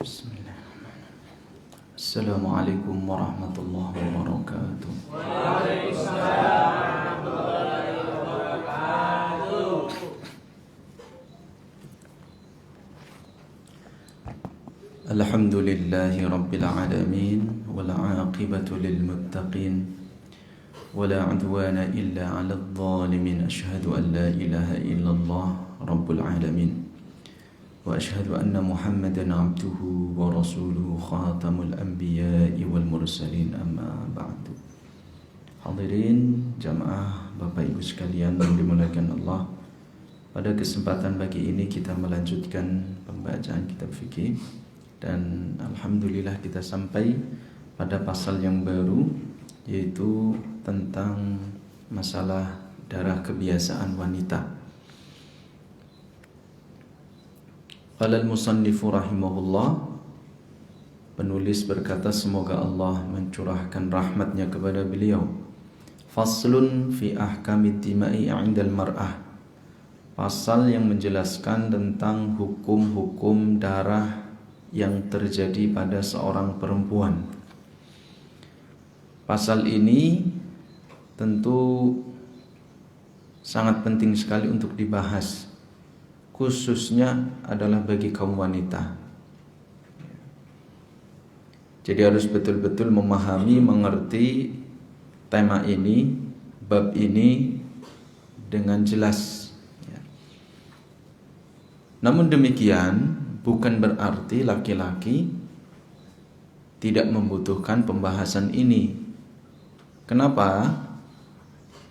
Bismillahirrahmanirrahim. Assalamualaikum warahmatullahi wabarakatuh. Waalaikumsalam warahmatullahi wabarakatuh. Alhamdulillahi rabbil alamin wal 'aqibatu lil muttaqin wala 'udwana illa 'alal zalimin. Asyhadu an la ilaha illallah rabbul alamin wa asyhadu anna Muhammadan 'abduhu wa rasuluhu khatamul anbiya'i wal mursalin, amma ba'du. Hadirin jamaah Bapak Ibu sekalian yang dimuliakan Allah, pada kesempatan pagi ini kita melanjutkan pembacaan kitab fikih dan alhamdulillah kita sampai pada pasal yang baru, yaitu tentang masalah darah kebiasaan wanita. Qala al-musannifu rahimahullah, penulis berkata semoga Allah mencurahkan rahmatnya kepada beliau. Faslun fi ahkamid dima'i 'indal mar'ah. Pasal yang menjelaskan tentang hukum-hukum darah yang terjadi pada seorang perempuan. Pasal ini tentu sangat penting sekali untuk dibahas, khususnya adalah bagi kaum wanita. Jadi harus betul-betul memahami, mengerti tema ini, bab ini dengan jelas. Namun demikian bukan berarti laki-laki tidak membutuhkan pembahasan ini. Kenapa?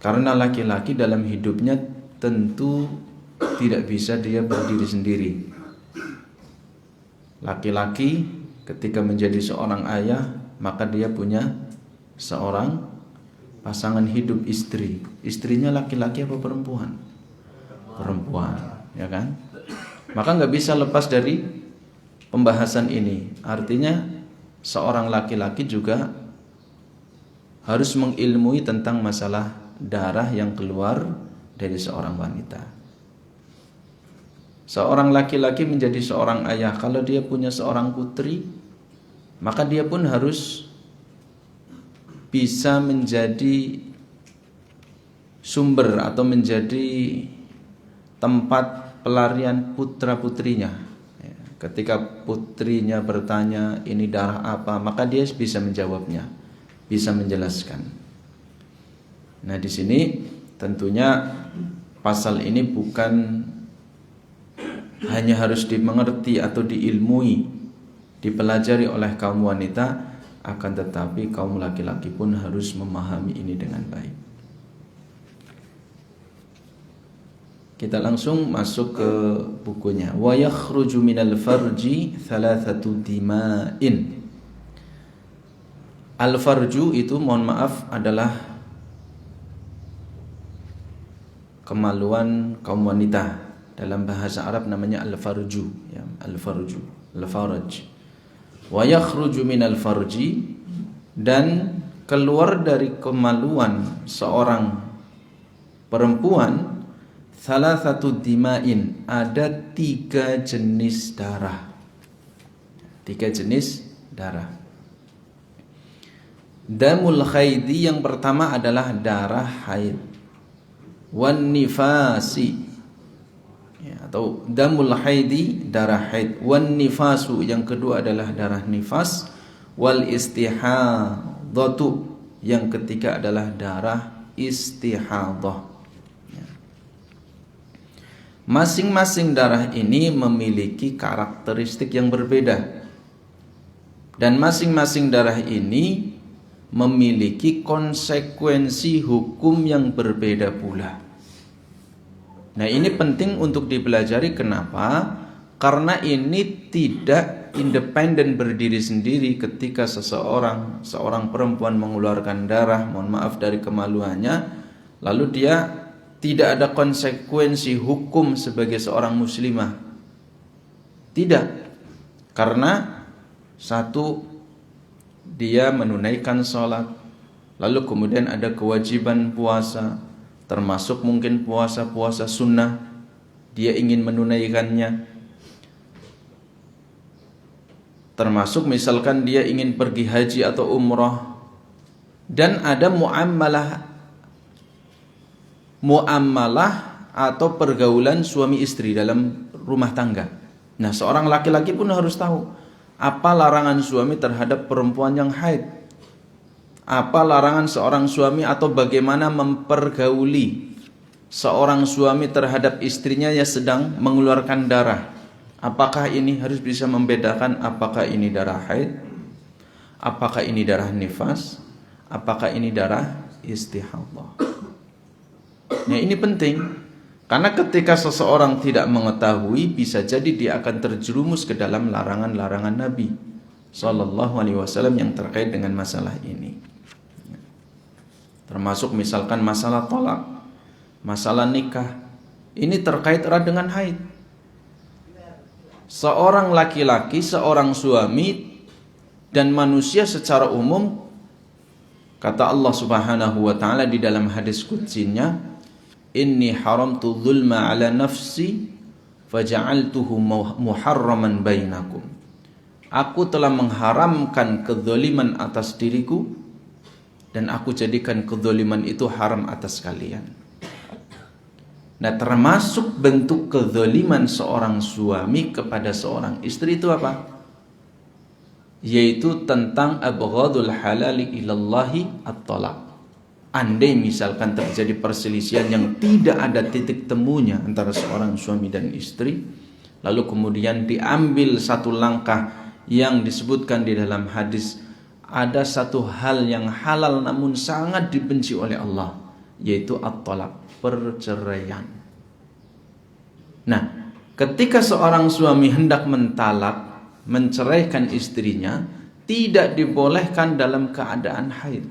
Karena laki-laki dalam hidupnya tentu tidak bisa dia berdiri sendiri. Laki-laki ketika menjadi seorang ayah, maka dia punya seorang pasangan hidup, istri. Istrinya laki-laki apa perempuan? Perempuan, ya kan? Maka nggak bisa lepas dari pembahasan ini. Artinya seorang laki-laki juga harus mengilmui tentang masalah darah yang keluar dari seorang wanita. Seorang laki-laki menjadi seorang ayah, kalau dia punya seorang putri, maka dia pun harus bisa menjadi sumber atau menjadi tempat pelarian putra-putrinya. Ketika putrinya bertanya ini darah apa, maka dia bisa menjawabnya, bisa menjelaskan. Nah, di sini tentunya pasal ini bukan hanya harus dimengerti atau diilmui, dipelajari oleh kaum wanita, akan tetapi kaum laki-laki pun harus memahami ini dengan baik. Kita langsung masuk ke bukunya. Wa yakhruju minal farji thalathatu dima'in. Al-farju itu, mohon maaf, adalah kemaluan kaum wanita. Dalam bahasa Arab namanya al-farju, ya, al-farju, al-faraj. Wa yakhruju minal farji, dan keluar dari kemaluan seorang perempuan, thalathatu dima'in, ada 3 jenis darah. 3 jenis darah. Damul haidi, yang pertama adalah darah haid. Wan nifasi, ya, atau damul haidi, darah haid. Wan nifasu, yang kedua adalah darah nifas. Wal istihadatu, yang ketiga adalah darah istihadah. Masing-masing darah ini memiliki karakteristik yang berbeda, dan masing-masing darah ini memiliki konsekuensi hukum yang berbeda pula. Nah, ini penting untuk dipelajari. Kenapa? Karena ini tidak independen, berdiri sendiri. Ketika seorang perempuan mengeluarkan darah, mohon maaf, dari kemaluannya, lalu dia tidak ada konsekuensi hukum sebagai seorang muslimah. Tidak. Karena satu, dia menunaikan sholat, lalu kemudian ada kewajiban puasa, termasuk mungkin puasa-puasa sunnah, dia ingin menunaikannya. Termasuk misalkan dia ingin pergi haji atau umrah, dan ada muamalah atau pergaulan suami istri dalam rumah tangga. Nah, seorang laki-laki pun harus tahu apa larangan suami terhadap perempuan yang haid, apa larangan seorang suami atau bagaimana mempergauli seorang suami terhadap istrinya yang sedang mengeluarkan darah. Apakah ini harus bisa membedakan apakah ini darah haid, apakah ini darah nifas, apakah ini darah istihadah. Nah, ini penting karena ketika seseorang tidak mengetahui, bisa jadi dia akan terjerumus ke dalam larangan-larangan Nabi Sallallahu Alaihi Wasallam yang terkait dengan masalah ini. Termasuk misalkan masalah talak, masalah nikah, ini terkait erat dengan haid. Seorang laki-laki, seorang suami dan manusia secara umum, kata Allah Subhanahu wa taala di dalam hadis qudsinya, inni haramtu dzulma ala nafsi faja'altuhu muharraman bainakum. Aku telah mengharamkan kezaliman atas diriku dan aku jadikan kezaliman itu haram atas kalian. Nah, termasuk bentuk kezaliman seorang suami kepada seorang istri itu apa? Yaitu tentang abghadul halali ilallahi at-talaq. Andai misalkan terjadi perselisihan yang tidak ada titik temunya antara seorang suami dan istri, lalu kemudian diambil satu langkah yang disebutkan di dalam hadis, ada satu hal yang halal namun sangat dibenci oleh Allah, yaitu at-talaq, perceraian. Nah, ketika seorang suami hendak mentalak, menceraikan istrinya, tidak dibolehkan dalam keadaan haid.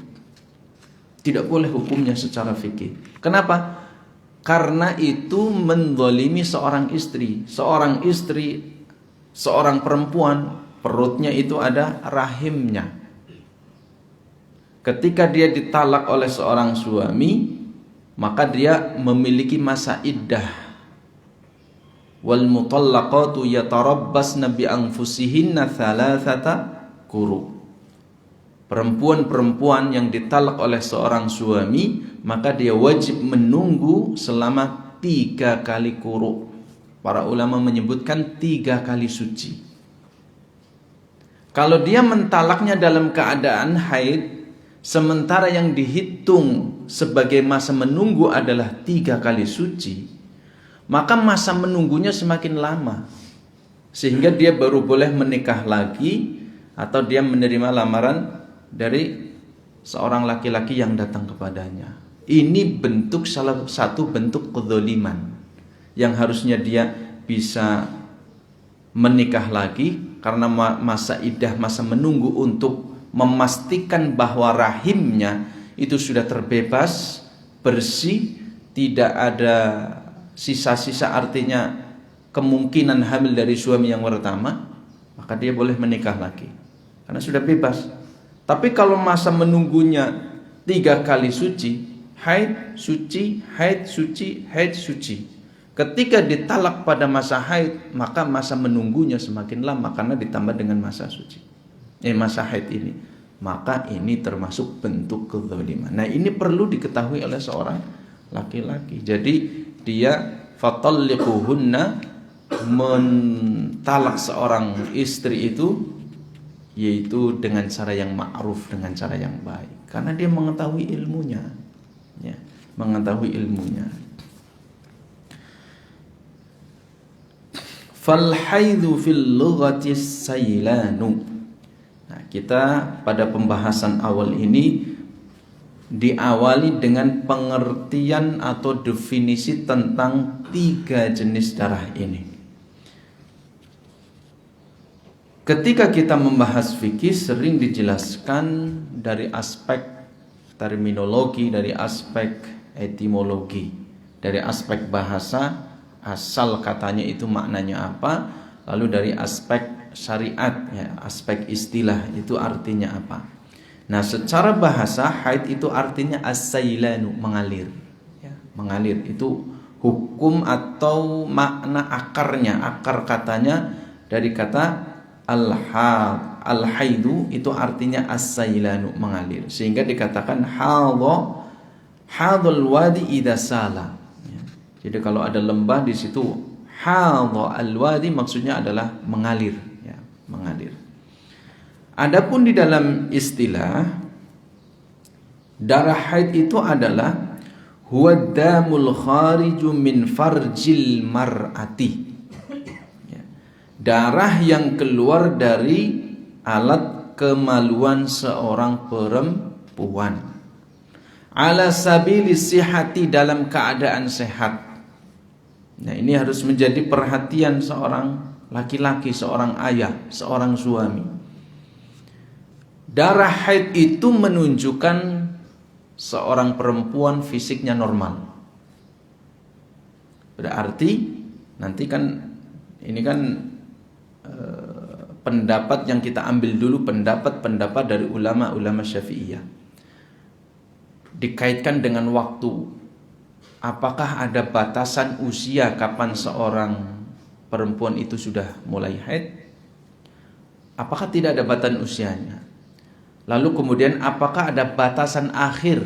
Tidak boleh hukumnya secara fikih. Kenapa? Karena itu menzalimi seorang istri. Seorang istri, seorang perempuan, perutnya itu ada rahimnya. Ketika dia ditalak oleh seorang suami, maka dia memiliki masa iddah. Wal mutallaqatu yatarabbasna bi anfusihinna thalathata quru. Perempuan-perempuan yang ditalak oleh seorang suami, maka dia wajib menunggu selama 3 kali quru. Para ulama menyebutkan 3 kali suci. Kalau dia mentalaknya dalam keadaan haid, sementara yang dihitung sebagai masa menunggu adalah 3 kali suci, maka masa menunggunya semakin lama, sehingga dia baru boleh menikah lagi atau dia menerima lamaran dari seorang laki-laki yang datang kepadanya. Ini bentuk salah satu bentuk kezaliman yang harusnya dia bisa menikah lagi karena masa iddah, masa menunggu untuk memastikan bahwa rahimnya itu sudah terbebas, bersih, tidak ada sisa-sisa, artinya kemungkinan hamil dari suami yang pertama, maka dia boleh menikah lagi karena sudah bebas. Tapi kalau masa menunggunya 3 kali suci, haid, suci, haid, suci, haid, suci, ketika ditalak pada masa haid, maka masa menunggunya semakin lama karena ditambah dengan masa suci, masa haid ini. Maka ini termasuk bentuk kezaliman. Nah, ini perlu diketahui oleh seorang laki-laki. Jadi dia fatalliquhunna, mentalak seorang istri itu yaitu dengan cara yang ma'ruf, dengan cara yang baik, karena dia mengetahui ilmunya, ya, mengetahui ilmunya. Fal haidhu fil lughati sailanu. Nah, kita pada pembahasan awal ini diawali dengan pengertian atau definisi tentang 3 jenis darah ini. Ketika kita membahas fikih, sering dijelaskan dari aspek terminologi, dari aspek etimologi, dari aspek bahasa, asal katanya itu maknanya apa, lalu dari aspek syariat, ya, aspek istilah itu artinya apa. Nah, secara bahasa haid itu artinya as-sailanu, mengalir, ya, mengalir itu hukum atau makna akarnya. Akar katanya dari kata Al-haidu itu artinya as-sailanu, mengalir. Sehingga dikatakan hadhal wadi idza sala. Ya. Jadi kalau ada lembah di situ, hadha al-wadi maksudnya adalah mengalir, ya, mengalir. Adapun di dalam istilah darah haid itu adalah huwa damul khariju min farjil mar'ati. Ya. Darah yang keluar dari alat kemaluan seorang perempuan. Ala sabili sihati, dalam keadaan sehat. Nah, ini harus menjadi perhatian seorang laki-laki, seorang ayah, seorang suami. Darah haid itu menunjukkan seorang perempuan fisiknya normal. Berarti nanti kan ini kan pendapat yang kita ambil dulu, pendapat dari ulama-ulama Syafi'iyah. Dikaitkan dengan waktu. Apakah ada batasan usia kapan seorang perempuan itu sudah mulai haid? Apakah tidak ada batasan usianya? Lalu kemudian apakah ada batasan akhir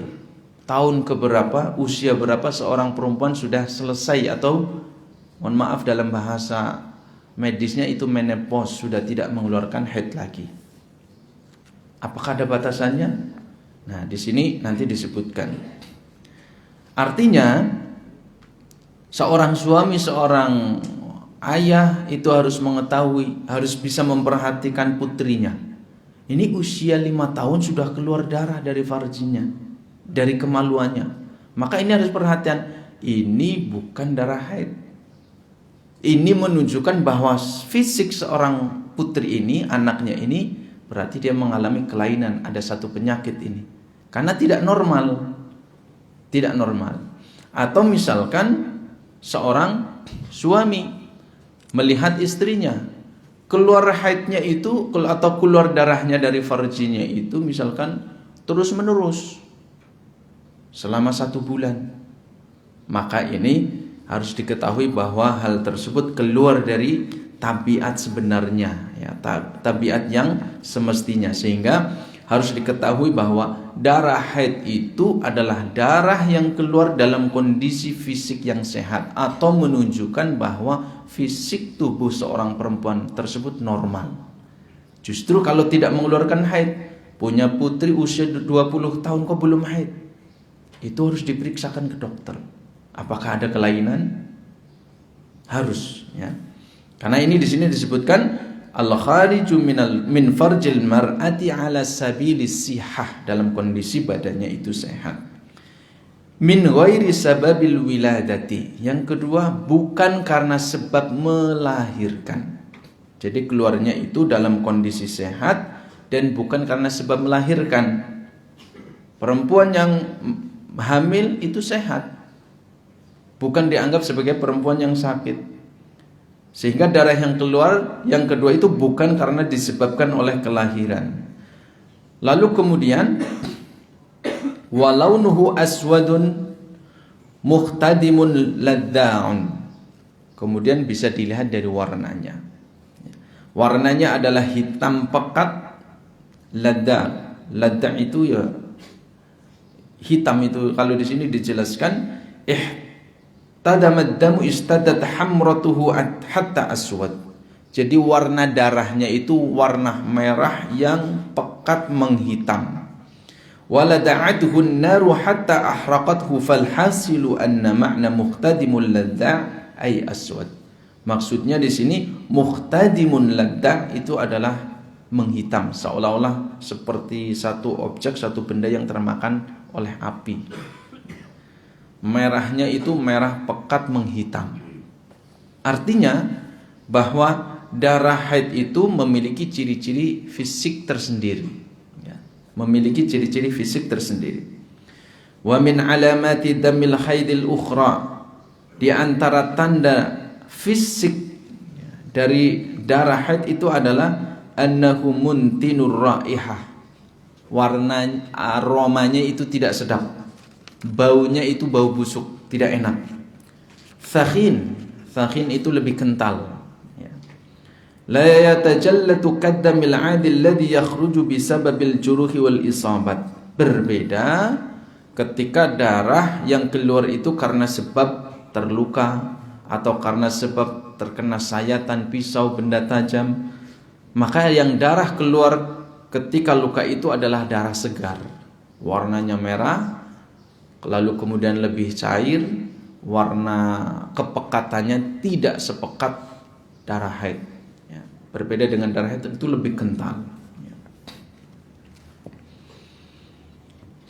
tahun keberapa, usia berapa seorang perempuan sudah selesai atau mohon maaf dalam bahasa medisnya itu menopause, sudah tidak mengeluarkan haid lagi. Apakah ada batasannya? Nah, di sini nanti disebutkan. Artinya seorang suami, seorang ayah itu harus mengetahui, harus bisa memperhatikan putrinya. Ini usia 5 tahun sudah keluar darah dari farjinya, dari kemaluannya. Maka ini harus perhatian. Ini bukan darah haid. Ini menunjukkan bahwa fisik seorang putri ini, anaknya ini, berarti dia mengalami kelainan. Ada satu penyakit ini. Karena tidak normal. Tidak normal. Atau misalkan seorang suami melihat istrinya keluar haidnya itu atau keluar darahnya dari farjinya itu misalkan terus menerus selama 1 bulan, maka ini harus diketahui bahwa hal tersebut keluar dari tabiat sebenarnya, ya, tabiat yang semestinya. Sehingga harus diketahui bahwa darah haid itu adalah darah yang keluar dalam kondisi fisik yang sehat atau menunjukkan bahwa fisik tubuh seorang perempuan tersebut normal. Justru kalau tidak mengeluarkan haid, punya putri usia 20 tahun kok belum haid, itu harus diperiksakan ke dokter. Apakah ada kelainan? Harus, ya. Karena ini di sini disebutkan al-khariju min farjil mar'ati ala sabilis sihah, dalam kondisi badannya itu sehat. Min ghairi sababil wiladati. Yang kedua, bukan karena sebab melahirkan. Jadi keluarnya itu dalam kondisi sehat dan bukan karena sebab melahirkan. Perempuan yang hamil itu sehat, bukan dianggap sebagai perempuan yang sakit. Sehingga darah yang keluar yang kedua itu bukan karena disebabkan oleh kelahiran. Lalu kemudian walaunuhu aswadun muhtadimun ladda'un. Kemudian bisa dilihat dari warnanya. Warnanya adalah hitam pekat, ladda. Ladda itu ya hitam itu. Kalau di sini dijelaskan ihtadamad damu istadat hamratuhu hatta aswad. Jadi warna darahnya itu warna merah yang pekat menghitam. Walada'atuhu an-naru hatta ahraqathu falhasilu anna ma'na muhtadimul ladda' ay aswad. Maksudnya di sini muhtadimun ladda' itu adalah menghitam, seolah-olah seperti satu objek, satu benda yang termakan oleh api. Merahnya itu merah pekat menghitam. Artinya bahwa darah haid itu memiliki ciri-ciri fisik tersendiri, ya, memiliki ciri-ciri fisik tersendiri. Wa min alamati damil haidil ukhra, di antara tanda fisik dari darah haid itu adalah annahu muntinur raihah. Warna aromanya itu tidak sedap. Baunya itu bau busuk, tidak enak. Thakhin itu lebih kental, ya. la yatajallatu kaddamil 'adi alladhi yakhruju bisababil juruhi wal isabat. Berbeda ketika darah yang keluar itu karena sebab terluka atau karena sebab terkena sayatan pisau, benda tajam, maka yang darah keluar ketika luka itu adalah darah segar, warnanya merah, lalu kemudian lebih cair, warna kepekatannya tidak sepekat darah haid. Ya, berbeda dengan darah haid itu lebih kental. Ya.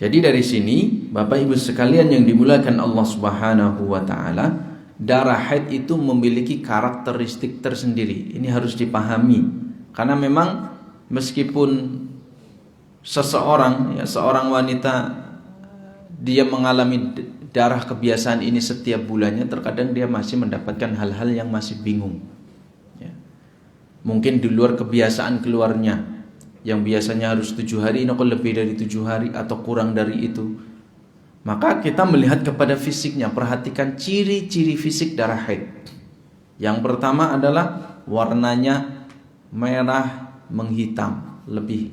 Jadi dari sini Bapak Ibu sekalian yang dimuliakan Allah Subhanahu wa taala, darah haid itu memiliki karakteristik tersendiri. Ini harus dipahami. Karena memang meskipun seseorang, ya, seorang wanita dia mengalami darah kebiasaan ini setiap bulannya, terkadang dia masih mendapatkan hal-hal yang masih bingung. Ya. Mungkin di luar kebiasaan keluarnya, yang biasanya harus 7 hari, ini kok lebih dari 7 hari atau kurang dari itu. Maka kita melihat kepada fisiknya, perhatikan ciri-ciri fisik darah haid. Yang pertama adalah warnanya merah menghitam, lebih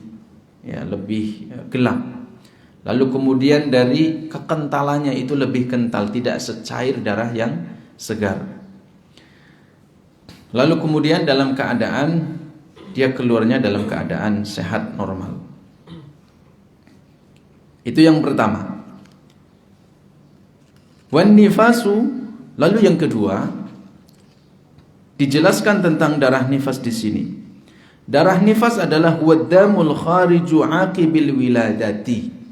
gelap. Lalu kemudian dari kekentalannya itu lebih kental, tidak secair darah yang segar. Lalu kemudian dalam keadaan dia keluarnya dalam keadaan sehat normal. Itu yang pertama. Wan nifasu, lalu yang kedua dijelaskan tentang darah nifas di sini. Darah nifas adalah waddamul khariju aqibil wiladati.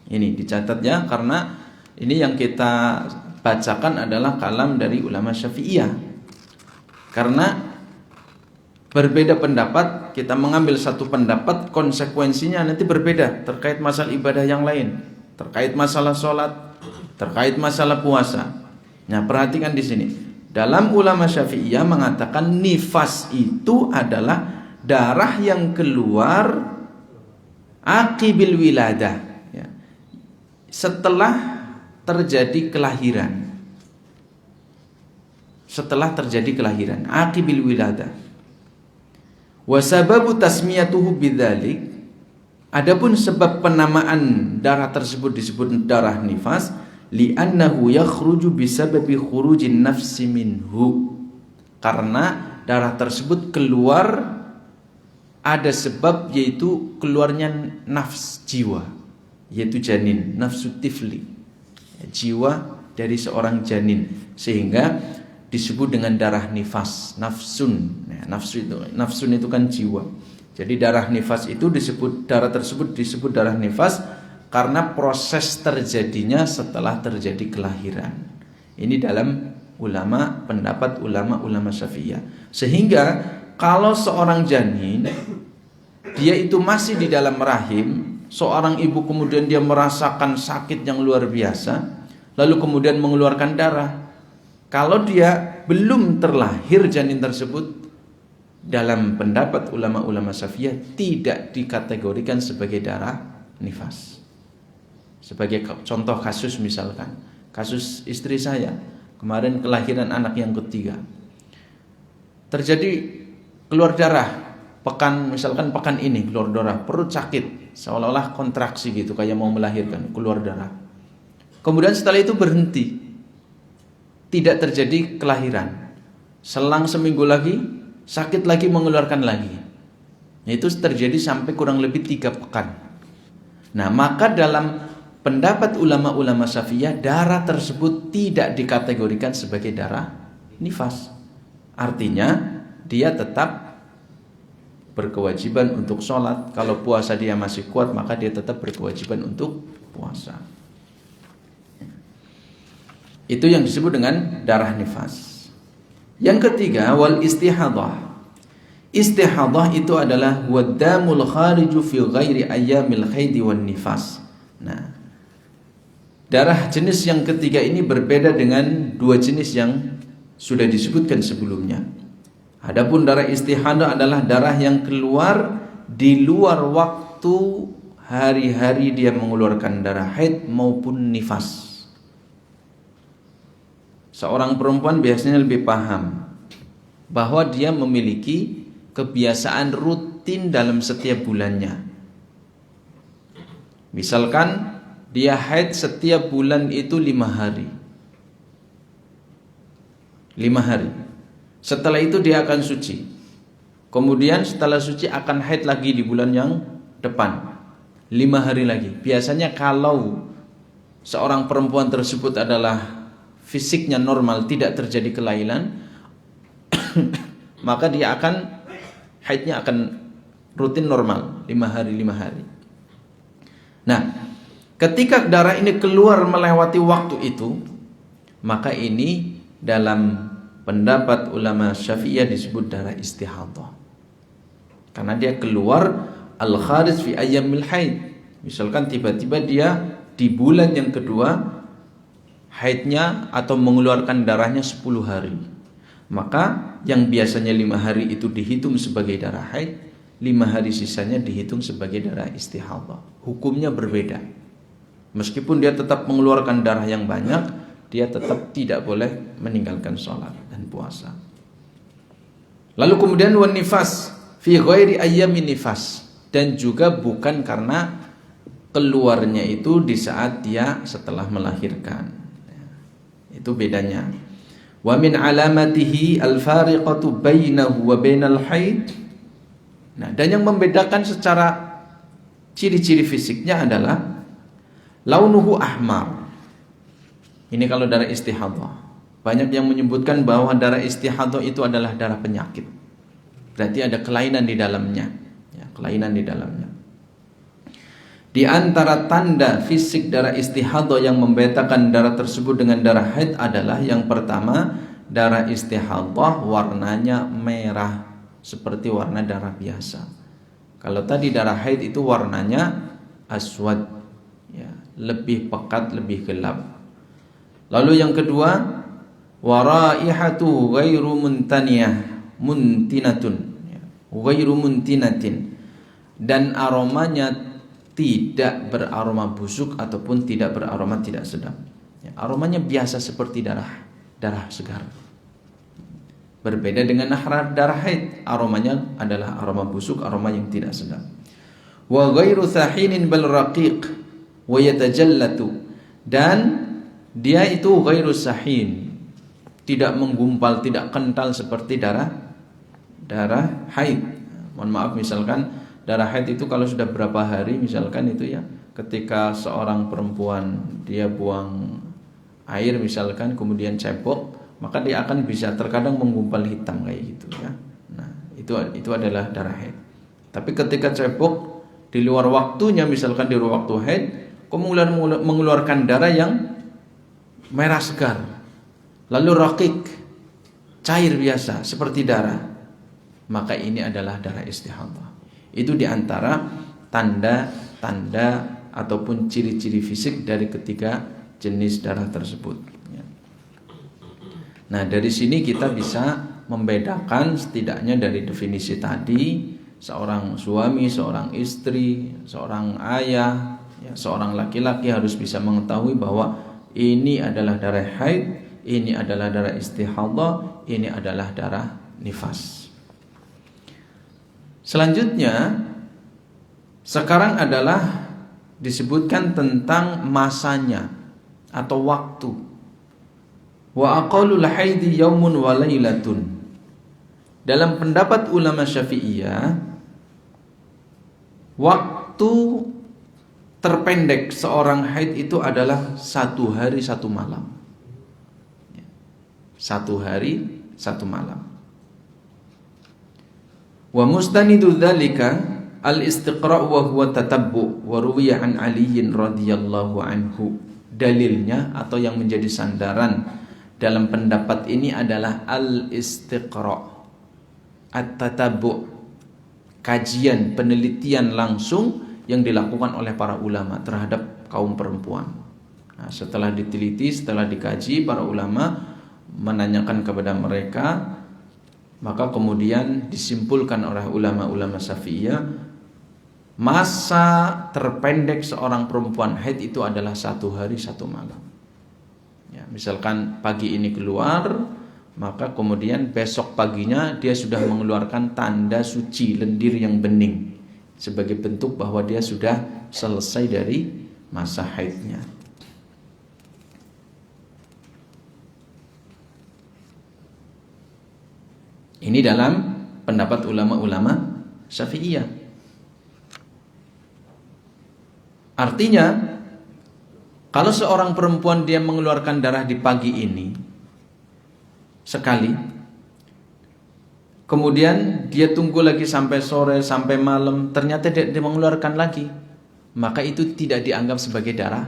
Ini dicatat ya, karena ini yang kita bacakan adalah kalam dari ulama Syafi'iyah. Karena berbeda pendapat, kita mengambil satu pendapat, konsekuensinya nanti berbeda terkait masalah ibadah yang lain, terkait masalah sholat, terkait masalah puasa. Nah, perhatikan di sini. Dalam ulama Syafi'iyah mengatakan nifas itu adalah darah yang keluar aqibil wiladah, ya, setelah terjadi kelahiran. Setelah terjadi kelahiran, aqibil wiladah. Wa sababu tasmiyatuhu bidzalik, adapun sebab penamaan darah tersebut disebut darah nifas, li'annahu yakhruju bisababi khurujin nafsi minhu, karena darah tersebut keluar ada sebab, yaitu keluarnya nafs jiwa, yaitu janin, nafsu tifli, jiwa dari seorang janin, sehingga disebut dengan darah nifas, nafsun. Nafsun itu kan jiwa. Jadi darah nifas itu disebut, darah tersebut disebut darah nifas karena proses terjadinya setelah terjadi kelahiran. Ini dalam pendapat ulama Syafi'iyah. Sehingga kalau seorang janin dia itu masih di dalam rahim, seorang ibu kemudian dia merasakan sakit yang luar biasa, lalu kemudian mengeluarkan darah. Kalau dia belum terlahir janin tersebut, dalam pendapat ulama Syafi'iyah tidak dikategorikan sebagai darah nifas. Sebagai contoh kasus, misalkan kasus istri saya kemarin kelahiran anak yang ketiga, terjadi keluar darah misalkan pekan ini keluar darah, perut sakit, seolah-olah kontraksi gitu, kayak mau melahirkan, keluar darah. Kemudian setelah itu berhenti, tidak terjadi kelahiran. Selang seminggu lagi sakit lagi, mengeluarkan lagi. Itu terjadi sampai kurang lebih 3 pekan. Nah, maka dalam pendapat ulama Syafi'iyah, darah tersebut tidak dikategorikan sebagai darah nifas. Artinya dia tetap berkewajiban untuk sholat. Kalau puasa dia masih kuat, maka dia tetap berkewajiban untuk puasa. Itu yang disebut dengan darah nifas. Yang ketiga, wal istihadah. Istihadah itu adalah waddamul khariju fi ghairi ayyamil haidi wan nifas. Nah, darah jenis yang ketiga ini berbeda dengan 2 jenis yang sudah disebutkan sebelumnya. Adapun darah istihadah adalah darah yang keluar di luar waktu hari-hari dia mengeluarkan darah haid maupun nifas. Seorang perempuan biasanya lebih paham. bahwa dia memiliki kebiasaan rutin dalam setiap bulannya. Misalkan dia haid setiap bulan itu 5 hari. 5 hari. Setelah itu dia akan suci. Kemudian setelah suci akan haid lagi di bulan yang depan. 5 hari lagi. Biasanya kalau seorang perempuan tersebut adalah fisiknya normal, tidak terjadi kelainan, maka dia akan haidnya akan rutin normal 5 hari 5 hari. Nah, ketika darah ini keluar melewati waktu itu, maka ini dalam pendapat ulama Syafi'iyah disebut darah istihadhah. Karena dia keluar al-kharij fi ayyamil haid. Misalkan tiba-tiba dia di bulan yang kedua haidnya atau mengeluarkan darahnya 10 hari. Maka yang biasanya 5 hari itu dihitung sebagai darah haid, 5 hari sisanya dihitung sebagai darah istihadhah. Hukumnya berbeda. Meskipun dia tetap mengeluarkan darah yang banyak, dia tetap tidak boleh meninggalkan sholat dan puasa. Lalu kemudian wan nifas fi ghairi ayyamin nifas, dan juga bukan karena keluarnya itu di saat dia setelah melahirkan. Itu bedanya. Wa min alamatihi al-fariqatu bainahu wa bainal haid. Nah, dan yang membedakan secara ciri-ciri fisiknya adalah launuhu ahmar. Ini kalau darah istihadhah. Banyak yang menyebutkan bahwa darah istihadhah itu adalah darah penyakit. Berarti ada kelainan di dalamnya. Ya, kelainan di dalamnya. Di antara tanda fisik darah istihadhah yang membedakan darah tersebut dengan darah haid adalah yang pertama, darah istihadhah warnanya merah seperti warna darah biasa. Kalau tadi darah haid itu warnanya aswad, ya, lebih pekat, lebih gelap. Lalu yang kedua, waraihatu ghairu muntinatun, ya, ghairu muntinatin, dan aromanya tidak beraroma busuk ataupun tidak beraroma tidak sedap. Ya, aromanya biasa seperti darah segar. Berbeda dengan darah haid, aromanya adalah aroma busuk, aroma yang tidak sedap. Wa ghairu thahinin bal raqiq wa yatajallatu, dan dia itu ghairu sahin, tidak menggumpal, tidak kental seperti darah haid. Mohon maaf, misalkan darah haid itu kalau sudah berapa hari, misalkan itu ya, ketika seorang perempuan dia buang air misalkan kemudian cebok, maka dia akan bisa terkadang menggumpal hitam kayak gitu ya. Nah, itu adalah darah haid. Tapi ketika cebok di luar waktunya, misalkan di luar waktu haid, kemudian mengeluarkan darah yang merah segar, lalu raqiq, cair biasa seperti darah, maka ini adalah darah istihadhah. Itu diantara tanda-tanda ataupun ciri-ciri fisik dari ketiga jenis darah tersebut. Nah, dari sini kita bisa membedakan setidaknya dari definisi tadi, seorang suami, seorang istri, seorang ayah, ya, seorang laki-laki harus bisa mengetahui bahwa ini adalah darah haid, ini adalah darah istihadhah, ini adalah darah nifas. Selanjutnya, sekarang adalah disebutkan tentang masanya atau waktu. Wa aqallul haidi yaumun wa lailatun. Dalam pendapat ulama Syafi'iyah, waktu terpendek seorang haid itu adalah 1 hari 1 malam. 1 hari 1 malam. Wa mustanidu dzalika al-istiqra' wa huwa tatabbu' wa ruwiya an Ali radhiyallahu anhu. Dalilnya atau yang menjadi sandaran dalam pendapat ini adalah al-istiqra', at-tatabbu', kajian, penelitian langsung yang dilakukan oleh para ulama terhadap kaum perempuan. Nah, setelah diteliti, setelah dikaji, para ulama menanyakan kepada mereka, maka kemudian disimpulkan oleh ulama-ulama Syafi'iyah, masa terpendek seorang perempuan haid itu adalah 1 hari 1 malam. Ya, misalkan pagi ini keluar, maka kemudian besok paginya dia sudah mengeluarkan tanda suci lendir yang bening sebagai bentuk bahwa dia sudah selesai dari masa haidnya. Ini dalam pendapat ulama-ulama Syafi'iyah. Artinya, kalau seorang perempuan dia mengeluarkan darah di pagi ini sekali, kemudian dia tunggu lagi sampai sore, sampai malam, ternyata dia mengeluarkan lagi, maka itu tidak dianggap sebagai darah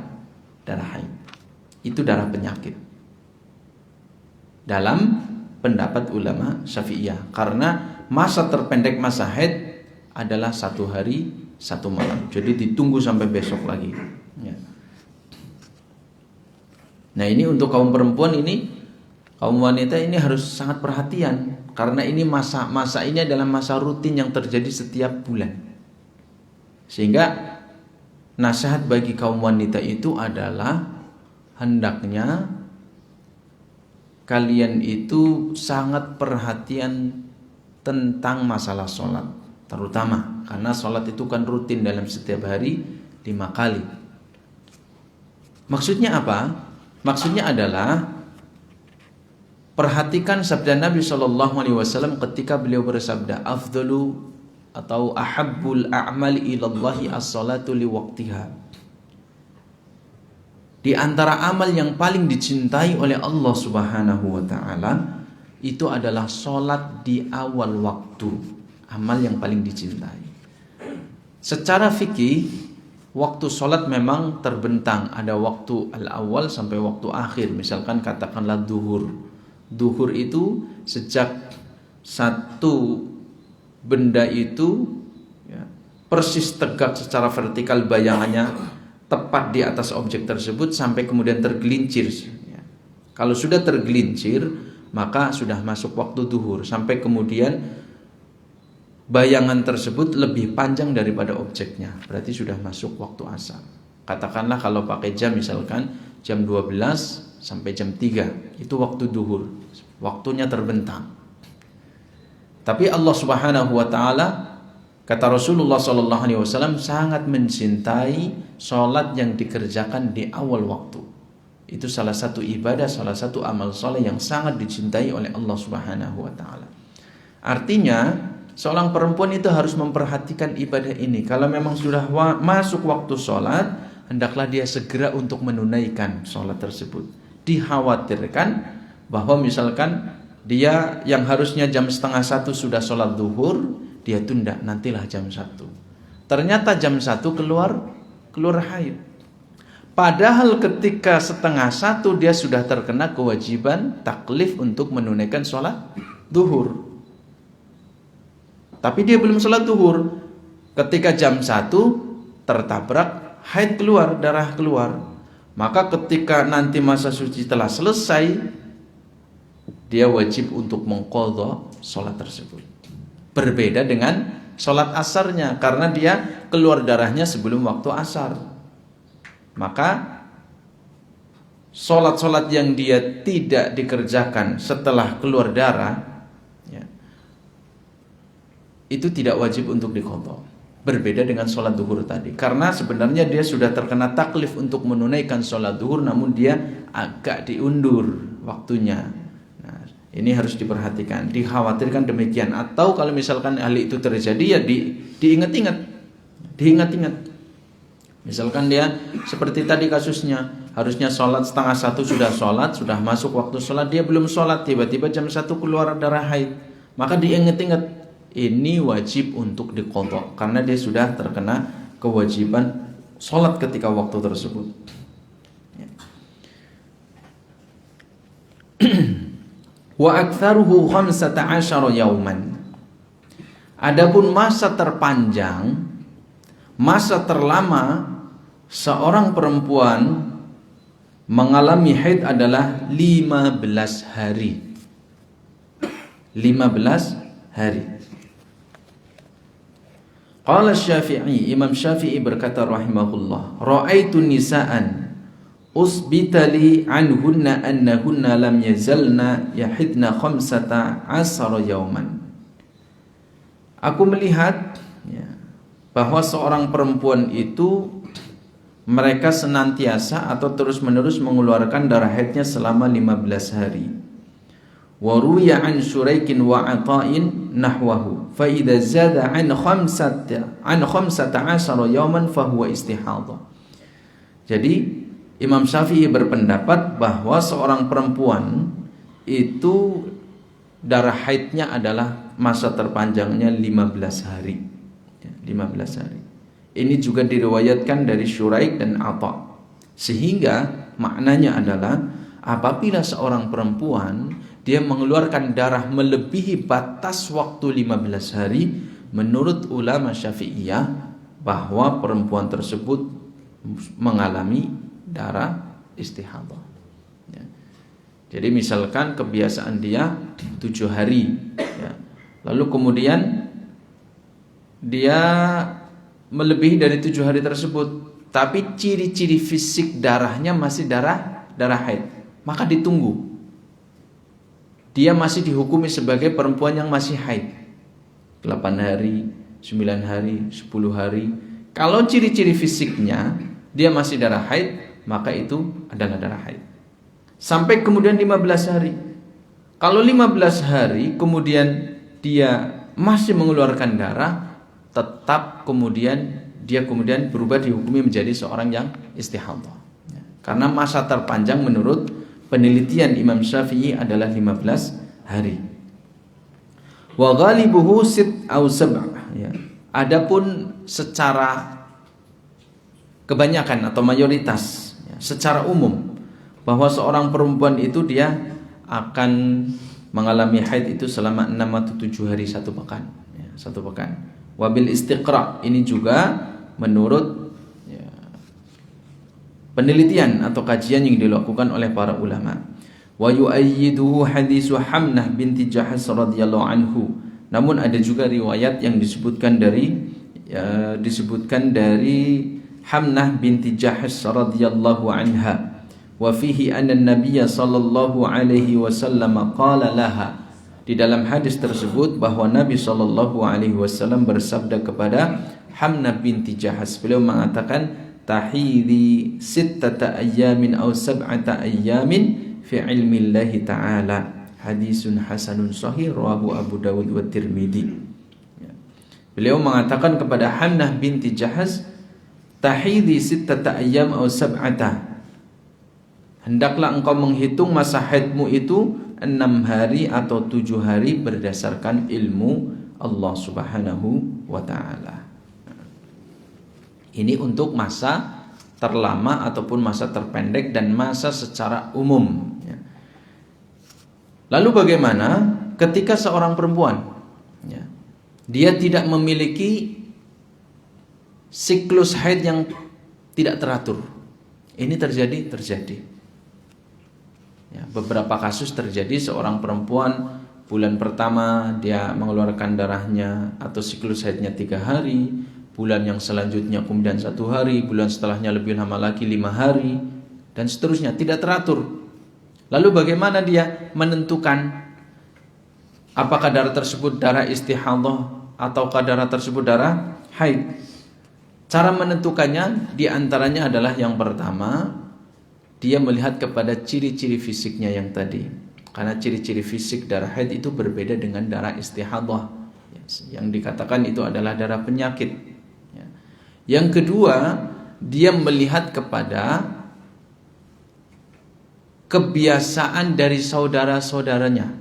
haid. Itu darah penyakit dalam pendapat ulama Syafi'iyah, karena masa terpendek masa haid adalah 1 hari 1 malam, jadi ditunggu sampai besok lagi ya. Nah, ini untuk kaum perempuan ini, kaum wanita ini harus sangat perhatian, karena ini masa ini adalah masa rutin yang terjadi setiap bulan. Sehingga nasihat bagi kaum wanita itu adalah hendaknya kalian itu sangat perhatian tentang masalah sholat, terutama karena sholat itu kan rutin dalam setiap hari 5 kali. Maksudnya apa? Maksudnya adalah perhatikan sabda Nabi SAW ketika beliau bersabda, afdalu atau ahabbul a'mali ilallahi as-salatu liwaqtiha. Di antara amal yang paling dicintai oleh Allah Subhanahu wa taala itu adalah salat di awal waktu, amal yang paling dicintai. Secara fikih, waktu salat memang terbentang, ada waktu al-awwal sampai waktu akhir. Misalkan katakanlah duhur. Duhur itu sejak satu benda itu ya, persis tegak secara vertikal bayangannya tepat di atas objek tersebut sampai kemudian tergelincir ya. Kalau sudah tergelincir maka sudah masuk waktu duhur, sampai kemudian bayangan tersebut lebih panjang daripada objeknya, berarti sudah masuk waktu asar. Katakanlah kalau pakai jam, misalkan jam 12 sampai jam 3, itu waktu duhur, waktunya terbentang. Tapi Allah Subhanahu wa taala, kata Rasulullah SAW, sangat mencintai sholat yang dikerjakan di awal waktu. Itu salah satu ibadah, salah satu amal soleh yang sangat dicintai oleh Allah Subhanahu wa ta'ala. Artinya seorang perempuan itu harus memperhatikan ibadah ini. Kalau memang sudah masuk waktu sholat, hendaklah dia segera untuk menunaikan sholat tersebut. Dikhawatirkan bahwa misalkan dia yang harusnya jam 12:30 sudah sholat duhur, dia tunda, nantilah jam 1. Ternyata jam 1 keluar haid. Padahal ketika 12:30 dia sudah terkena kewajiban taklif untuk menunaikan sholat duhur. Tapi dia belum sholat duhur. Ketika jam 1 tertabrak haid keluar, darah keluar. Maka ketika nanti masa suci telah selesai, dia wajib untuk mengqadha sholat tersebut. Berbeda dengan sholat asarnya, karena dia keluar darahnya sebelum waktu asar. Maka sholat-sholat yang dia tidak dikerjakan setelah keluar darah ya, itu tidak wajib untuk diqadha. Berbeda dengan sholat duhur tadi, karena sebenarnya dia sudah terkena taklif untuk menunaikan sholat duhur, namun dia agak diundur waktunya. Ini harus diperhatikan, dikhawatirkan demikian. Atau kalau misalkan hal itu terjadi, ya diingat-ingat. Misalkan dia seperti tadi kasusnya, harusnya sholat 12:30 sudah sholat, sudah masuk waktu sholat, dia belum sholat, tiba-tiba jam 1 keluar darah haid. Maka diingat-ingat, ini wajib untuk diqadha, karena dia sudah terkena kewajiban sholat ketika waktu tersebut. Wa aktsaruhu 15 yauman. Adapun masa terpanjang, masa terlama seorang perempuan mengalami haid adalah 15 hari. 15 hari. Qala Syafi'i, Imam Syafi'i berkata rahimahullah, ra'aitu nisa'an, usbitali anhunna annahunna lam yazalna yahidna 15 yauman. Aku melihat bahwa seorang perempuan itu mereka senantiasa atau terus-menerus mengeluarkan darah haidnya selama 15 hari. Wa ruya an Syuraikin wa Ata'in nahwahu fa idza zada an 15 yawman fa huwa istihadha. Jadi Imam Syafi'i berpendapat bahwa seorang perempuan itu darah haidnya adalah masa terpanjangnya 15 hari. 15 hari. Ini juga diriwayatkan dari Syuraik dan Ata. Sehingga maknanya adalah apabila seorang perempuan dia mengeluarkan darah melebihi batas waktu 15 hari, menurut ulama Syafi'iyah bahwa perempuan tersebut mengalami darah istihadhah. Jadi misalkan kebiasaan dia 7 hari, lalu kemudian dia melebihi dari 7 hari tersebut, tapi ciri-ciri fisik darahnya masih darah haid, maka ditunggu. Dia masih dihukumi sebagai perempuan yang masih haid 8 hari, 9 hari, 10 hari. Kalau ciri-ciri fisiknya dia masih darah haid, maka itu adalah darah haid. Sampai kemudian 15 hari. Kalau 15 hari kemudian dia masih mengeluarkan darah, tetap dia kemudian berubah dihukumi menjadi seorang yang istihadhah. Karena masa terpanjang menurut penelitian Imam Syafi'i adalah 15 hari. Wa ghalibuhu sit aw sab'ah. Adapun secara kebanyakan atau mayoritas, secara umum, bahwa seorang perempuan itu dia akan mengalami haid itu selama 6 atau 7 hari satu pekan. Wabil istiqra, ini juga menurut penelitian atau kajian yang dilakukan oleh para ulama. Wa yu'ayyiduhu hadisu Hamnah binti Jahsh radhiyallahu anhu. Namun ada juga riwayat yang disebutkan dari Hamnah binti Jahsh radhiyallahu anha. Wa fihi anna an-nabiy sallallahu alaihi wasallam qala laha. Di dalam hadis tersebut bahwa Nabi sallallahu alaihi wasallam bersabda kepada Hamnah binti Jahsh, beliau mengatakan tahidi 6 ayyamin aw 7 ayyamin fi ilmi Allah ta'ala. Hadisun hasanun sahih rawahu Abu Dawud wa Tirmidzi. Beliau mengatakan kepada Hamnah binti Jahsh, tahidi 6 ayyam aw 7. Hendaklah engkau menghitung masa haidmu itu 6 hari atau 7 hari berdasarkan ilmu Allah Subhanahu wa ta'ala. Ini untuk masa terlama ataupun masa terpendek dan masa secara umum. Lalu bagaimana ketika seorang perempuan dia tidak memiliki siklus haid yang tidak teratur? Ini terjadi. Beberapa kasus terjadi, seorang perempuan bulan pertama dia mengeluarkan darahnya atau siklus haidnya 3 hari, bulan yang selanjutnya kemudian 1 hari, bulan setelahnya lebih lama lagi 5 hari, dan seterusnya, tidak teratur. Lalu bagaimana dia menentukan apakah darah tersebut darah istihadhah ataukah darah tersebut darah haid? Cara menentukannya diantaranya adalah yang pertama, dia melihat kepada ciri-ciri fisiknya yang tadi. Karena ciri-ciri fisik darah haid itu berbeda dengan darah istihadhah. Yang dikatakan itu adalah darah penyakit. Yang kedua, dia melihat kepada kebiasaan dari saudara-saudaranya.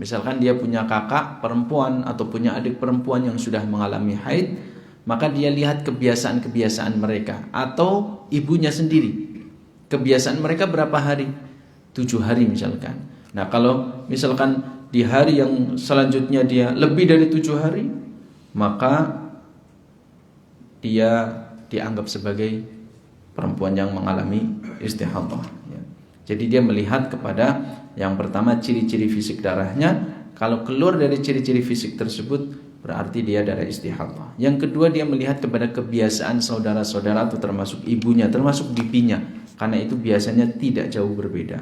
Misalkan dia punya kakak perempuan atau punya adik perempuan yang sudah mengalami haid, maka dia lihat kebiasaan-kebiasaan mereka. Atau ibunya sendiri, kebiasaan mereka berapa hari? 7 hari misalkan. Nah, kalau misalkan di hari yang selanjutnya dia lebih dari 7 hari, maka dia dianggap sebagai perempuan yang mengalami istihadhah. Jadi dia melihat kepada yang pertama ciri-ciri fisik darahnya. Kalau keluar dari ciri-ciri fisik tersebut, berarti dia darah istihadhah. Yang kedua, dia melihat kepada kebiasaan saudara-saudara atau termasuk ibunya, termasuk bibinya. Karena itu biasanya tidak jauh berbeda.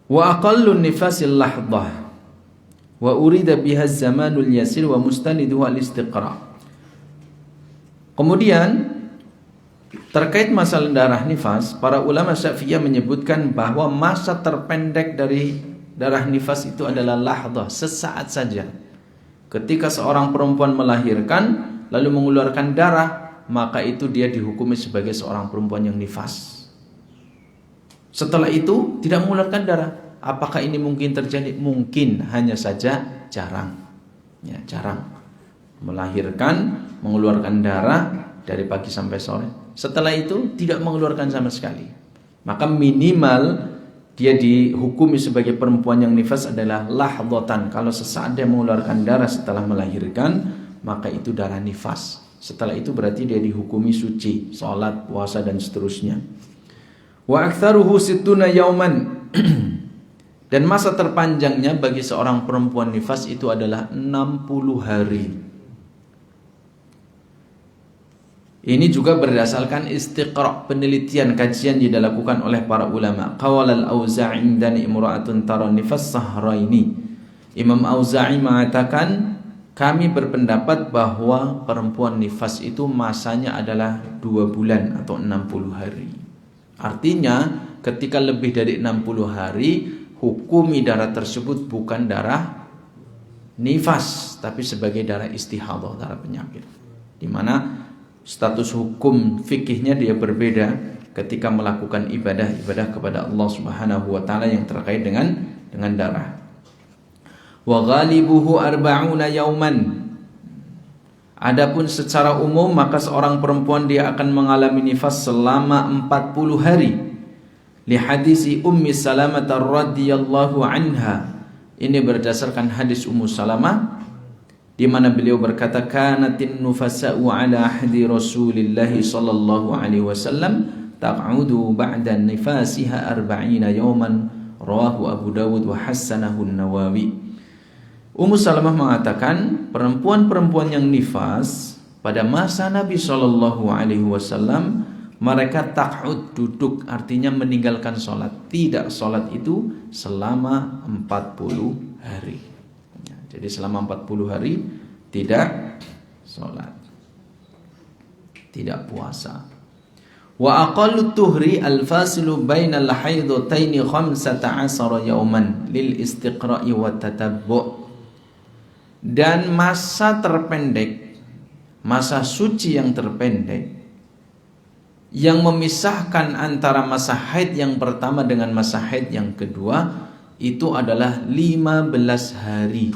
Wa aqallun nifasil lahdah wa urida biha zamanul yasir wa mustaniduhu al-istiqra. Kemudian terkait masalah darah nifas, para ulama Syafi'iyah menyebutkan bahwa masa terpendek dari darah nifas itu adalah lahdah, sesaat saja. Ketika seorang perempuan melahirkan lalu mengeluarkan darah, maka itu dia dihukumi sebagai seorang perempuan yang nifas. Setelah itu tidak mengeluarkan darah. Apakah ini mungkin terjadi? Mungkin, hanya saja jarang. Ya, jarang. Melahirkan, mengeluarkan darah dari pagi sampai sore. Setelah itu tidak mengeluarkan sama sekali. Maka minimal dia dihukumi sebagai perempuan yang nifas adalah lahdatan. Kalau sesaat dia mengeluarkan darah setelah melahirkan, maka itu darah nifas. Setelah itu berarti dia dihukumi suci, sholat, puasa dan seterusnya. Wa aktsaruhu sittuna yauman. Dan masa terpanjangnya bagi seorang perempuan nifas itu adalah 60 hari. Ini juga berdasarkan istiqra', penelitian, kajian yang dilakukan oleh para ulama. Qawal al-Auza'i indani imra'atun tara nifas sahraini. Imam Auza'i mengatakan, kami berpendapat bahwa perempuan nifas itu masanya adalah 2 bulan atau 60 hari. Artinya ketika lebih dari 60 hari, hukumi darah tersebut bukan darah nifas, tapi sebagai darah istihadah, darah penyakit. Di mana status hukum fikihnya dia berbeda ketika melakukan ibadah kepada Allah Subhanahu wa taala yang terkait dengan darah. Wa ghalibuhu arba'una yauman. Adapun secara umum maka seorang perempuan dia akan mengalami nifas selama 40 hari. Li hadisi Ummi Salamah radhiyallahu anha. Ini berdasarkan hadis Ummu Salamah di mana beliau berkata, kanatin nufasa'u ala ahdi Rasulillah sallallahu alaihi wasallam taq'udu ba'da nifasiha 40 yawman, rawahu Abu Dawud wa hassanahu an-Nawawi. Ummu Salamah mengatakan perempuan-perempuan yang nifas pada masa Nabi sallallahu alaihi wasallam mereka taq'ud, duduk, artinya meninggalkan sholat, tidak sholat itu selama 40 hari. Jadi selama 40 hari tidak sholat, tidak puasa. Wa aqallu tuhri al-fasilu bainal haidataini 15 yawman lil istiqra'i wa tatabbu'. Dan masa terpendek, masa suci yang terpendek yang memisahkan antara masa haid yang pertama dengan masa haid yang kedua itu adalah 15 hari.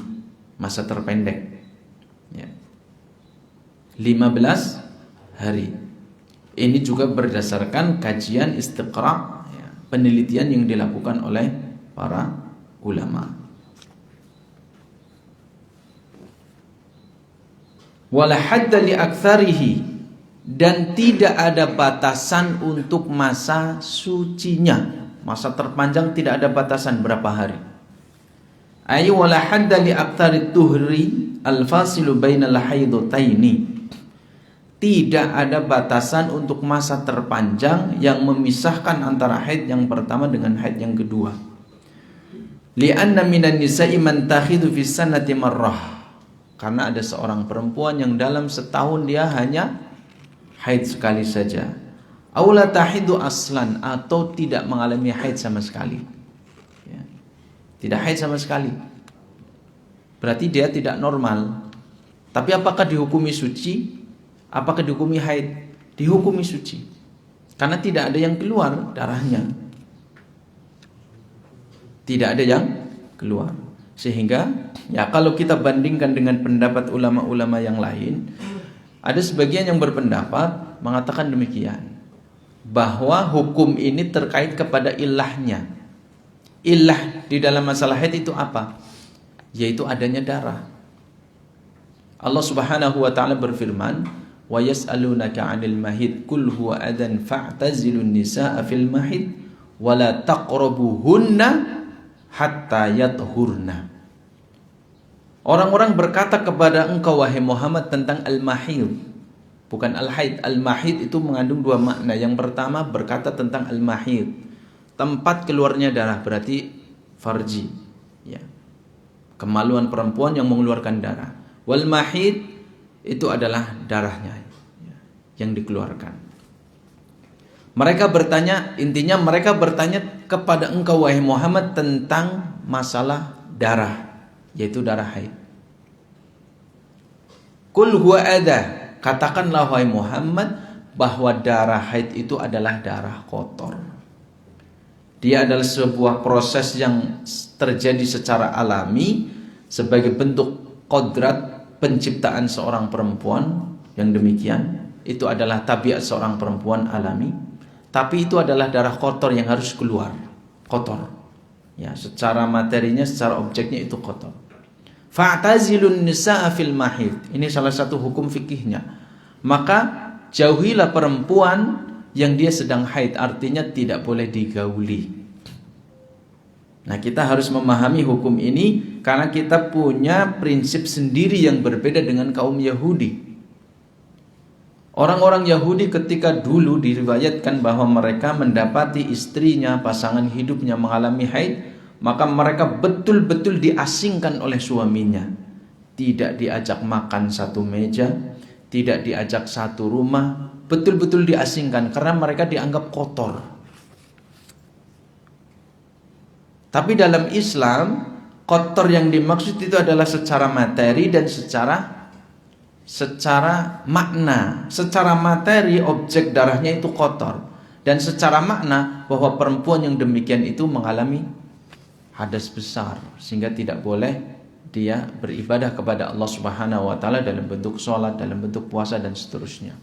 Masa terpendek ya. 15 hari. Ini juga berdasarkan kajian istiqra' ya, penelitian yang dilakukan oleh para ulama. Wala hadda li aktsarihi, dan tidak ada batasan untuk masa sucinya. Masa terpanjang tidak ada batasan berapa hari. Ayu wala hadda li aktsari tuhri al-fasilu bainal haidataini. Tidak ada batasan untuk masa terpanjang yang memisahkan antara haid yang pertama dengan haid yang kedua. Li'anna minan nisa'i man takhidu fi sanati marrah. Karena ada seorang perempuan yang dalam setahun dia hanya haid sekali saja. Aula tahidu aslan, atau tidak mengalami haid sama sekali. Ya. Tidak haid sama sekali. Berarti dia tidak normal. Tapi apakah dihukumi suci? Apakah dihukumi haid? Dihukumi suci. Karena tidak ada yang keluar darahnya. Tidak ada yang keluar. Sehingga ya kalau kita bandingkan dengan pendapat ulama-ulama yang lain, ada sebagian yang berpendapat mengatakan demikian, bahwa hukum ini terkait kepada ilahnya. Ilah di dalam masalah haid itu apa? Yaitu adanya darah. Allah Subhanahu wa taala berfirman, "Wa yas'alunaka 'anil mahid qul huwa adan fa'tazilun nisaa fil mahid wa la taqrabuhunna hatta yathurna." Orang-orang berkata kepada engkau wahai Muhammad tentang al-mahid, bukan al-haid. Al-mahid itu mengandung dua makna. Yang pertama berkata tentang al-mahid, tempat keluarnya darah, berarti farji, ya, kemaluan perempuan yang mengeluarkan darah. Wal mahid itu adalah darahnya, ya, yang dikeluarkan. Mereka bertanya, intinya mereka bertanya kepada engkau wahai Muhammad tentang masalah darah, yaitu darah haid. Qul huwa adha, katakanlah wahai Muhammad bahwa darah haid itu adalah darah kotor. Dia adalah sebuah proses yang terjadi secara alami sebagai bentuk kodrat penciptaan seorang perempuan yang demikian. Itu adalah tabiat seorang perempuan alami. Tapi itu adalah darah kotor yang harus keluar, kotor. Ya, secara materinya, secara objeknya itu kotor. Fa'tazilun nisaa fil mahid. Ini salah satu hukum fikihnya. Maka jauhilah perempuan yang dia sedang haid, artinya tidak boleh digauli. Nah, kita harus memahami hukum ini karena kita punya prinsip sendiri yang berbeda dengan kaum Yahudi. Orang-orang Yahudi ketika dulu diriwayatkan bahwa mereka mendapati istrinya, pasangan hidupnya mengalami haid, maka mereka betul-betul diasingkan oleh suaminya. Tidak diajak makan satu meja, tidak diajak satu rumah, betul-betul diasingkan karena mereka dianggap kotor. Tapi dalam Islam, kotor yang dimaksud itu adalah secara materi dan secara makna. Secara materi objek darahnya itu kotor, dan secara makna bahwa perempuan yang demikian itu mengalami hadas besar sehingga tidak boleh dia beribadah kepada Allah Subhanahu wa taala dalam bentuk sholat, dalam bentuk puasa dan seterusnya.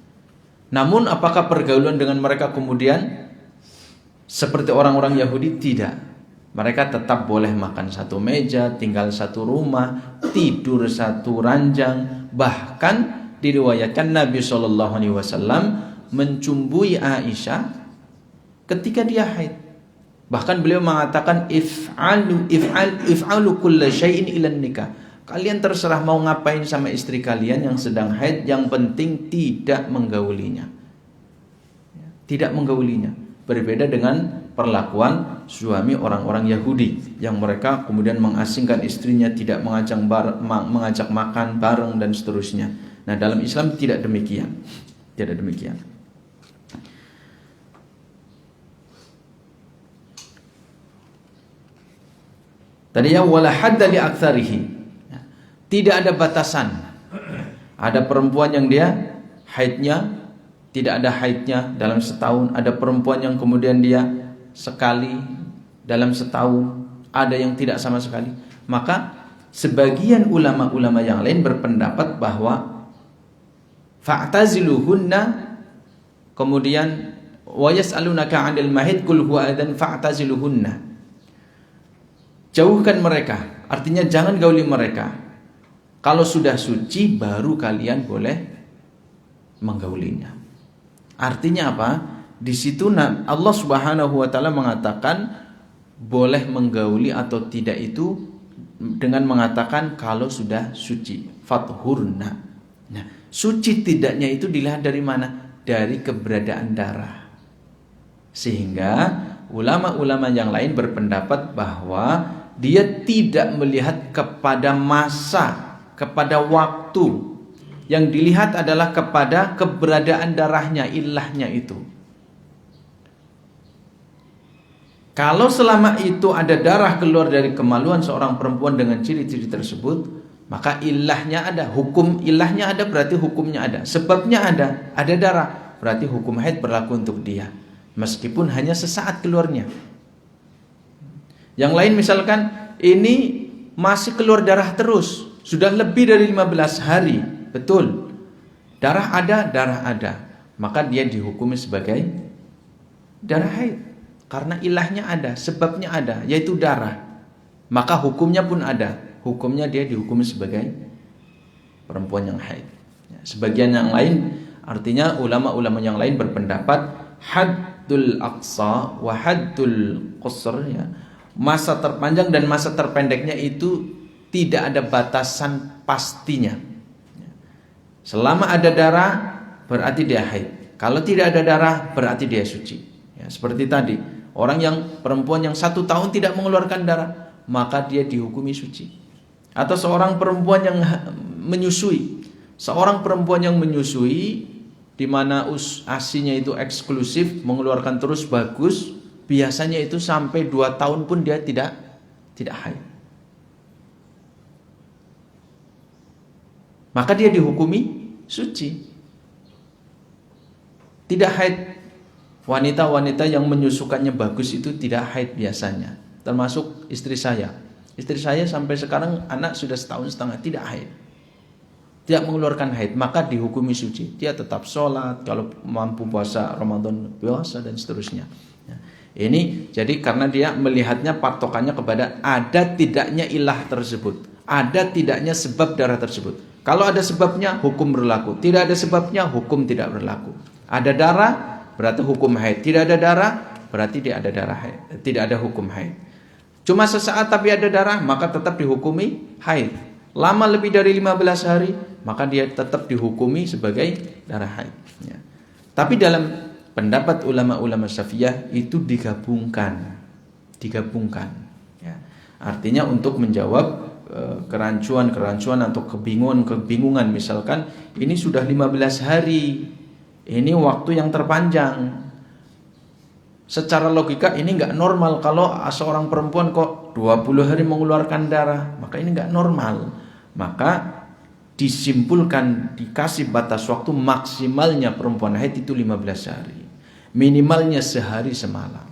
Namun apakah pergaulan dengan mereka kemudian seperti orang-orang Yahudi? Tidak. Mereka tetap boleh makan satu meja, tinggal satu rumah, tidur satu ranjang. Bahkan diriwayatkan Nabi SAW mencumbui Aisyah ketika dia haid. Bahkan beliau mengatakan if'alu kulla syai'in ilan nikah. Kalian terserah mau ngapain sama istri kalian yang sedang haid, yang penting tidak menggaulinya. Tidak menggaulinya. Berbeda dengan perlakuan suami orang-orang Yahudi yang mereka kemudian mengasingkan istrinya, tidak mengajak makan bareng dan seterusnya. Nah, dalam Islam tidak demikian. Tidak demikian. Tadi ya wala hadda li aktsarihi. Tidak ada batasan. Ada perempuan yang dia haidnya tidak ada haidnya dalam setahun, ada perempuan yang kemudian dia sekali dalam setahun, ada yang tidak sama sekali. Maka sebagian ulama-ulama yang lain berpendapat bahwa fa'taziluhunna, kemudian wa yas'alunaka 'anil mahid qul huwa adzan fa'taziluhunna. Jauhkan mereka, artinya jangan gauli mereka. Kalau sudah suci baru kalian boleh menggaulinya. Artinya apa? Di situ Allah Subhanahu wa taala mengatakan boleh menggauli atau tidak itu dengan mengatakan kalau sudah suci. Fathurna. Nah, suci tidaknya itu dilihat dari mana? Dari keberadaan darah. Sehingga ulama-ulama yang lain berpendapat bahwa dia tidak melihat kepada masa, kepada waktu. Yang dilihat adalah kepada keberadaan darahnya, ilahnya itu. Kalau selama itu ada darah keluar dari kemaluan seorang perempuan dengan ciri-ciri tersebut, maka ilahnya ada, hukum ilahnya ada, berarti hukumnya ada. Sebabnya ada darah, berarti hukum haid berlaku untuk dia, meskipun hanya sesaat keluarnya. Yang lain misalkan ini masih keluar darah terus, sudah lebih dari 15 hari. Betul, darah ada, maka dia dihukumi sebagai darah haid karena ilahnya ada, sebabnya ada, yaitu darah. Maka hukumnya pun ada, hukumnya dia dihukumi sebagai perempuan yang haid. Sebagian yang lain, artinya ulama-ulama yang lain berpendapat haddul aqsa wa haddul qusr, ya, masa terpanjang dan masa terpendeknya itu tidak ada batasan pastinya. Selama ada darah, berarti dia haid. Kalau tidak ada darah, berarti dia suci. Ya, seperti tadi, perempuan yang 1 tahun tidak mengeluarkan darah, maka dia dihukumi suci. Atau seorang perempuan yang menyusui, di mana asinya itu eksklusif, mengeluarkan terus bagus, biasanya itu sampai 2 tahun pun dia tidak haid. Maka dia dihukumi suci. Tidak haid. Wanita-wanita yang menyusukannya bagus itu tidak haid biasanya. Termasuk istri saya. Istri saya sampai sekarang anak sudah 1,5 tahun tidak haid. Tidak mengeluarkan haid, maka dihukumi suci. Dia tetap sholat, kalau mampu puasa Ramadan puasa dan seterusnya. Ini jadi karena dia melihatnya patokannya kepada ada tidaknya ilah tersebut, ada tidaknya sebab darah tersebut. Kalau ada sebabnya hukum berlaku, tidak ada sebabnya hukum tidak berlaku. Ada darah berarti hukum haid, tidak ada darah berarti tidak ada darah haid, tidak ada hukum haid. Cuma sesaat tapi ada darah, maka tetap dihukumi haid. Lama lebih dari 15 hari, maka dia tetap dihukumi sebagai darah haid. Ya. Tapi dalam pendapat ulama-ulama Syafi'iyah itu digabungkan. Ya. Artinya untuk menjawab kerancuan atau kebingungan. Misalkan ini sudah 15 hari, ini waktu yang terpanjang. Secara logika ini nggak normal kalau seorang perempuan kok 20 hari mengeluarkan darah, maka ini nggak normal. Maka disimpulkan, dikasih batas waktu maksimalnya perempuan haid itu 15 hari, minimalnya sehari semalam.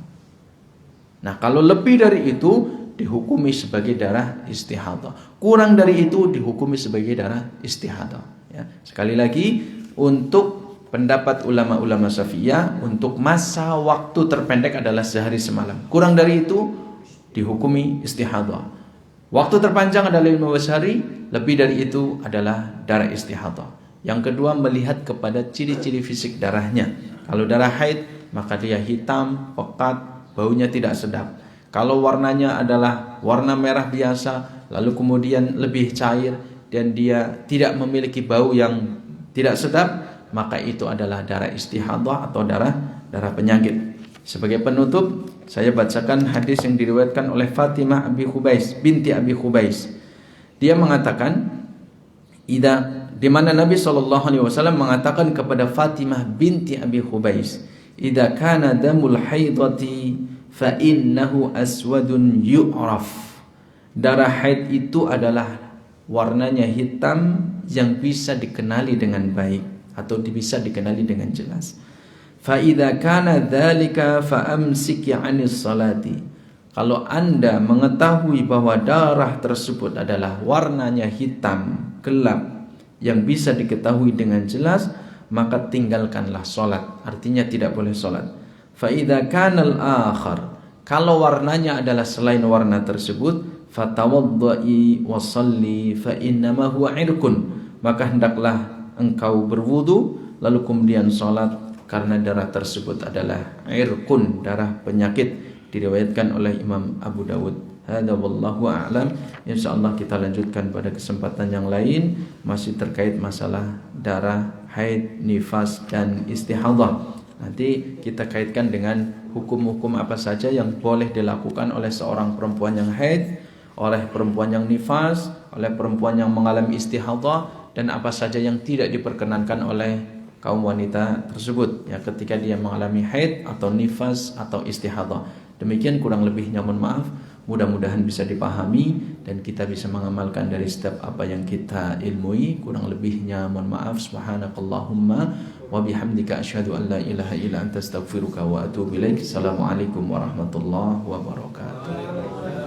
Nah kalau lebih dari itu dihukumi sebagai darah istihadah, kurang dari itu dihukumi sebagai darah istihadah. Ya. Sekali lagi, untuk pendapat ulama-ulama Syafi'iyah, untuk masa waktu terpendek adalah sehari semalam, kurang dari itu dihukumi istihadah. Waktu terpanjang adalah 15 hari, lebih dari itu adalah darah istihadah. Yang kedua, melihat kepada ciri-ciri fisik darahnya. Kalau darah haid, maka dia hitam, pekat, baunya tidak sedap. Kalau warnanya adalah warna merah biasa, lalu kemudian lebih cair, dan dia tidak memiliki bau yang tidak sedap, maka itu adalah darah istihadah atau darah penyakit. Sebagai penutup, saya bacakan hadis yang diriwayatkan oleh Fatimah binti Abi Khubais. Dia mengatakan, di mana Nabi SAW mengatakan kepada Fatimah binti Abi Khubais, "Idza kana damul haidati fa innahu aswadun yu'raf." Darah haid itu adalah warnanya hitam yang bisa dikenali dengan baik atau bisa dikenali dengan jelas. Fa idza kana dzalika fa amsiki 'anis salati. Kalau Anda mengetahui bahwa darah tersebut adalah warnanya hitam, gelap, yang bisa diketahui dengan jelas, maka tinggalkanlah salat. Artinya tidak boleh salat. Fa idza kana al-akhar. Kalau warnanya adalah selain warna tersebut, fatawaddai wa shalli fa innama huwa irqun. Maka hendaklah engkau berwudu lalu kemudian salat, karena darah tersebut adalah irqun, darah penyakit. Diriwayatkan oleh Imam Abu Dawud. Hadza wallahu a'lam. Insyaallah kita lanjutkan pada kesempatan yang lain, masih terkait masalah darah haid, nifas dan istihadah. Nanti kita kaitkan dengan hukum-hukum apa saja yang boleh dilakukan oleh seorang perempuan yang haid, oleh perempuan yang nifas, oleh perempuan yang mengalami istihadah, dan apa saja yang tidak diperkenankan oleh kaum wanita tersebut ya ketika dia mengalami haid atau nifas atau istihadah. Demikian kurang lebihnya, mohon maaf. Mudah-mudahan bisa dipahami dan kita bisa mengamalkan dari setiap apa yang kita ilmui. Kurang lebihnya mohon maaf. Subhanakallahumma wa bihamdika asyhadu an la ilaha illa anta astaghfiruka wa atubu ilaik. Assalamualaikum warahmatullahi wabarakatuh.